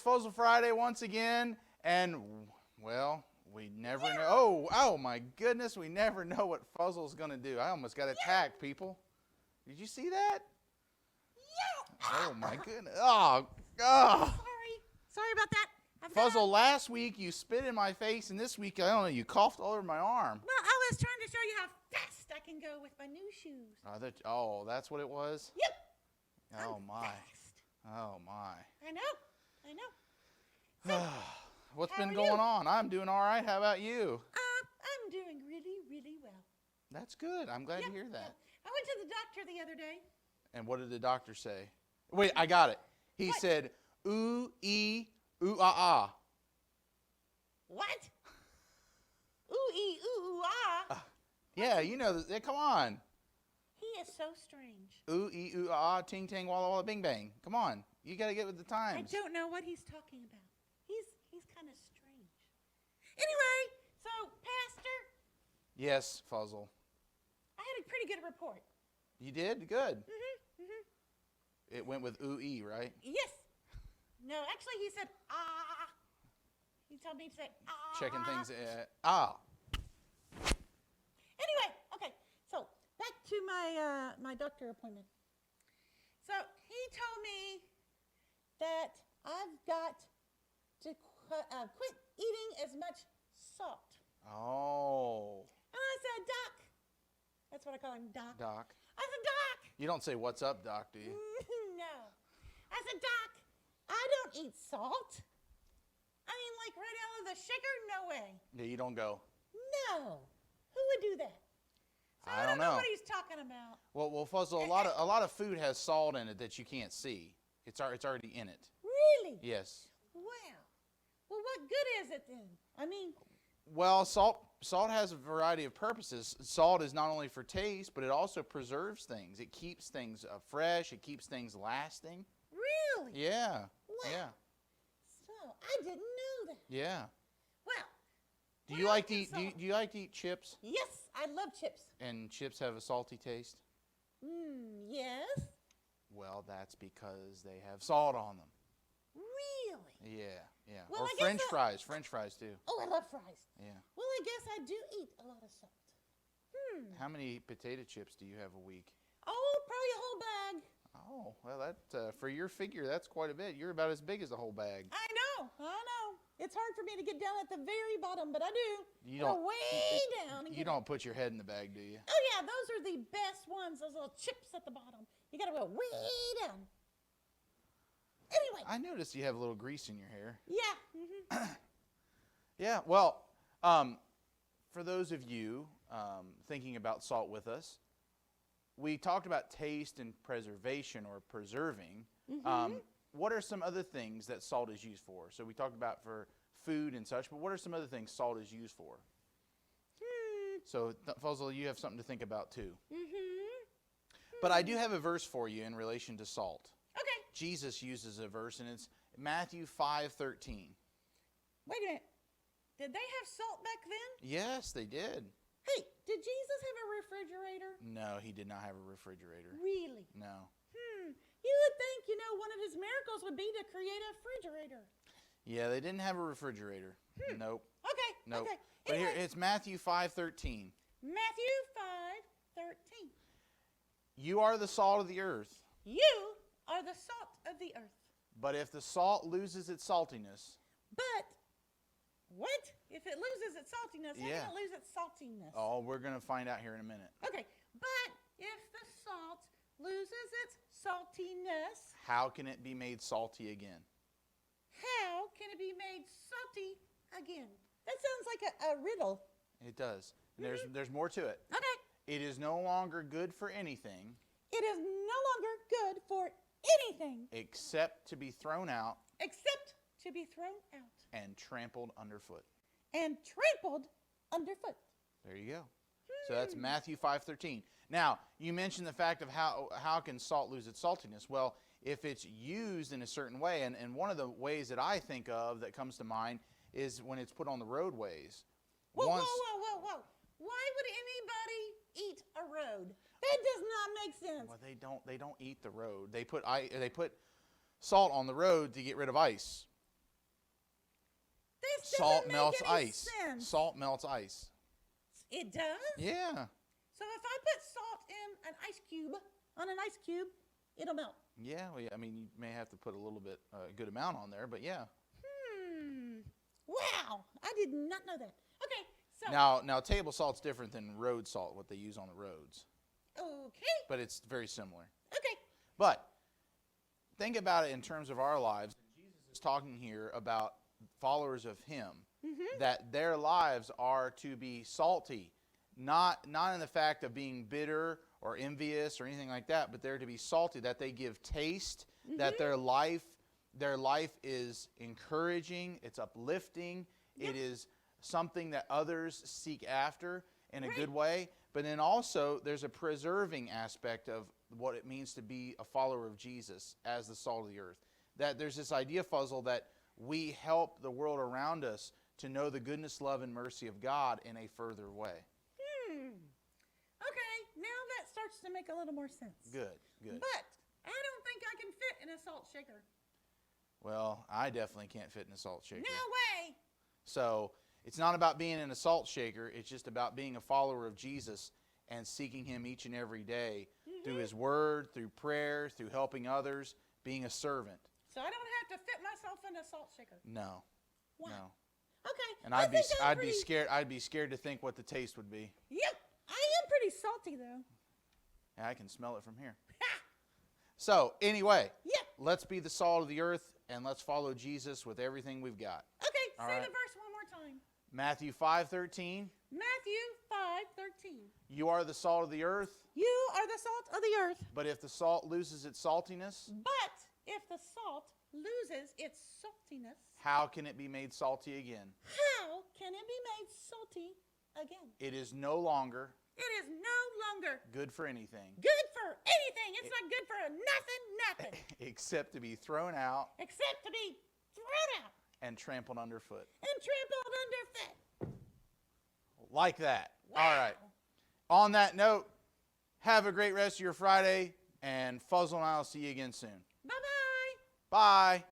Fuzzle Friday once again, and, well, we never know. Oh, my goodness, we never know what Fuzzle's going to do. I almost got attacked, people. Did you see that? Oh, my goodness. Oh. Sorry about that. Fuzzle, last week you spit in my face, and this week, I don't know, you coughed all over my arm. Well, I was trying to show you how fast I can go with my new shoes. That's what it was? Yep. Oh, my. Fast. Oh, my. I know. So, what's how been are going you? on? I'm doing all right. How about you? I'm doing really, really well. That's good. I'm glad to hear that. I went to the doctor the other day. And what did the doctor say? Wait, I got it. He said, ooh, ee, ooh, ah, ah. What? Ooh, ee, ooh, ah. Yeah, you know, come on. He is so strange. Ooh, ee, ooh, ah, ah, ting, tang, walla, walla, bing, bang. Come on. You got to get with the I times. don't know what he's talking about. He's kind of strange. Anyway, so, Pastor, Yes, Fuzzle. I had a pretty good report. You did? Good. Mm-hmm. It went with ooh, ee, right? Yes. No, actually, he said, ah. He told me to say, ah. Checking things. Anyway, okay, so back to my doctor appointment. So he told me that I've got to quit eating as much salt. Oh. And I said, Doc. That's what I call him, Doc. Doc. I said, Doc. You don't say, what's up, Doc, do you? No. I said, Doc, I don't eat salt. I mean, like right out of the shaker? No way. Yeah, you don't go. No. Who would do that? So I don't know. what he's talking about. Well, Fuzzle, a lot of food has salt in it that you can't see. It's already in it. Really? Yes. Wow. Well, what good is it then? I mean, Well, salt has a variety of purposes. Salt is not only for taste, but it also preserves things. It keeps things fresh. It keeps things lasting. really? Yeah. Wow. Yeah. So I didn't know that. Yeah. Well, Do what you else like to can eat? salt? Do you like to eat chips? Yes, I love chips. And chips have a salty taste? Yes. Well, that's because they have salt on them. Really? Yeah. Well, Or I guess French fries too. Oh, I love fries. Yeah. Well, I guess I do eat a lot of salt. How many potato chips do you have a week? Oh, probably a whole bag. Oh, well, that for your figure, that's quite a bit. You're about as big as a whole bag. I know. It's hard for me to get down at the very bottom, but I do. You Go don't. way down. And You get don't put your head in the bag, do you? Oh, yeah, those are the best ones, those little chips at the bottom. You got to go way down. Anyway. I noticed you have a little grease in your hair. Yeah. Yeah, well, for those of you thinking about salt with us, we talked about taste and preservation or preserving. What are some other things that salt is used for? So we talked about for food and such, but what are some other things salt is used for? So, Fuzzle, you have something to think about too. But I do have a verse for you in relation to salt. Okay. Jesus uses a verse, and it's Matthew 5:13. Wait a minute. Did they have salt back then? Yes, they did. Hey, did Jesus have a refrigerator? No, he did not have a refrigerator. Really? No. You would think, one of his miracles would be to create a refrigerator. Yeah, they didn't have a refrigerator. Nope. Okay. Nope. Okay. But Anyway, here, it's Matthew 5:13. Matthew 5:13. You are the salt of the earth. You are the salt of the earth. But if the salt loses its saltiness, But what? If it loses its saltiness, how Yeah. can it lose its saltiness? oh, we're going to find out here in a minute. Okay. But if the salt loses its saltiness, How can it be made salty again? how can it be made salty again? That sounds like a riddle. It does. And there's more to it. Okay. It is no longer good for anything It is no longer good for anything except to be thrown out except to be thrown out and trampled underfoot. and trampled underfoot. There you go. So that's Matthew 5:13. Now, you mentioned the fact of how can salt lose its saltiness? Well, if it's used in a certain way, and one of the ways that I think of that comes to mind is when it's put on the roadways. Whoa. Why would anybody eat a road? That does not make sense. Well, they don't eat the road. They put salt on the road to get rid of ice. This Salt doesn't melts make any ice. sense. Salt melts ice. It does? Yeah. So if I put salt in an ice cube, on an ice cube, it'll melt. Yeah, well, I mean, you may have to put a little bit, a good amount on there, but yeah. Wow. I did not know that. Okay, so. Now table salt's different than road salt, what they use on the roads. Okay. But it's very similar. Okay. But think about it in terms of our lives. Jesus is talking here about followers of him, that their lives are to be salty, not in the fact of being bitter or envious or anything like that, but they're to be salty, that they give taste, that their life is encouraging, it's uplifting, it is something that others seek after in a good way. But then also there's a preserving aspect of what it means to be a follower of Jesus as the salt of the earth. That there's this idea, Fuzzle, that we help the world around us to know the goodness, love, and mercy of God in a further way. Okay, now that starts to make a little more sense. Good. But I don't think I can fit in a salt shaker. Well, I definitely can't fit in a salt shaker. No way. So it's not about being in a salt shaker. It's just about being a follower of Jesus and seeking him each and every day through his word, through prayer, through helping others, being a servant. So I don't have to fit myself in a salt shaker. No. Wow. No. Okay. And I'd be scared to think what the taste would be. Yep. I am pretty salty though. Yeah, I can smell it from here. So, anyway, Yep. let's be the salt of the earth and let's follow Jesus with everything we've got. Okay, All say right. the verse one more time. Matthew 5:13. Matthew 5:13. You are the salt of the earth, You are the salt of the earth. but if the salt loses its saltiness, But if the salt loses its saltiness, how can it be made salty again? how can it be made salty again? It is no longer It is no longer good for anything good for anything. It's not good for nothing, except to be thrown out except to be thrown out and trampled underfoot. and trampled underfoot. Like that. Wow. All right. On that note, have a great rest of your Friday, and Fuzzle and I will see you again soon. Bye-bye. Bye.